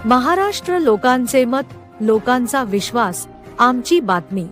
महाराष्ट्र लोकांचे मत, लोकांचा विश्वास, आमची बातमी।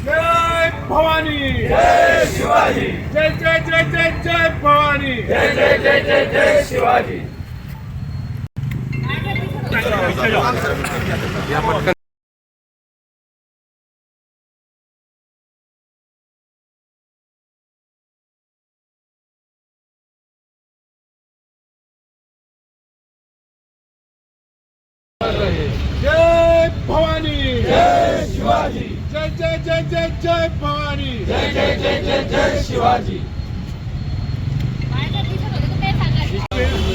जय भवानी, जय शिवाजी, जय जय जय जय जय भवानी, जय जय जय जय जय शिवाजी। जय भवानी, जय शिवाजी, जय जय जय जय जय भवानी, जय जय जय जय जय शिवाजी।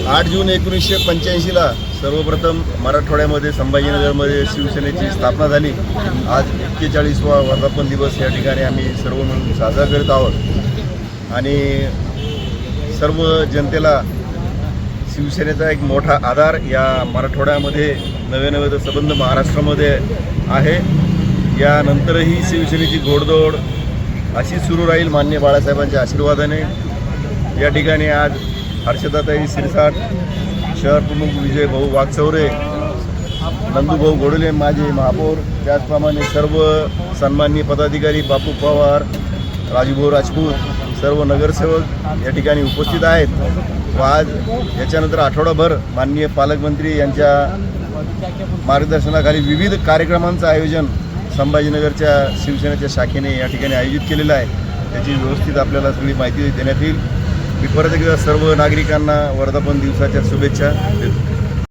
8 जून 1985 ला सर्वप्रथम मराठवाड्यामध्ये संभाजीनगरमध्ये शिवसेनेची स्थापना झाली। आज 41वा वर्धापन दिवस या ठिकाणी आम्ही सर्व मिळून साजरा करत आहोत आणि सर्व जनतेला शिवसेनेचा एक मोठा आधार या मराठवाड्यामध्ये नवे संबंध महाराष्ट्रामध्ये आहे। यानंतरही शिवसेनेची घोडदौड अशी सुरू राहील माननीय बाळासाहेबांच्या आशीर्वादाने। या ठिकाणी आज हर्षदाताई सिरसाट, शहर प्रमुख विजय भाऊ वाघचौरे, नंदूभाऊ घोडले माजी महापौर, त्याचप्रमाणे सर्व सन्माननीय पदाधिकारी बापू पवार, राजूभाऊ राजपूत, सर्व नगरसेवक या ठिकाणी उपस्थित आहेत। व आज याच्यानंतर आठवडाभर माननीय पालकमंत्री यांच्या मार्गदर्शनाखाली विविध कार्यक्रमांचं आयोजन संभाजीनगरच्या शिवसेनेच्या शाखेने या ठिकाणी आयोजित केलेलं आहे। त्याची व्यवस्थित आपल्याला सगळी माहिती देण्यात येईल। मी परत एकदा सर्व नागरिकांना वर्धापन दिवसाच्या शुभेच्छा देतो।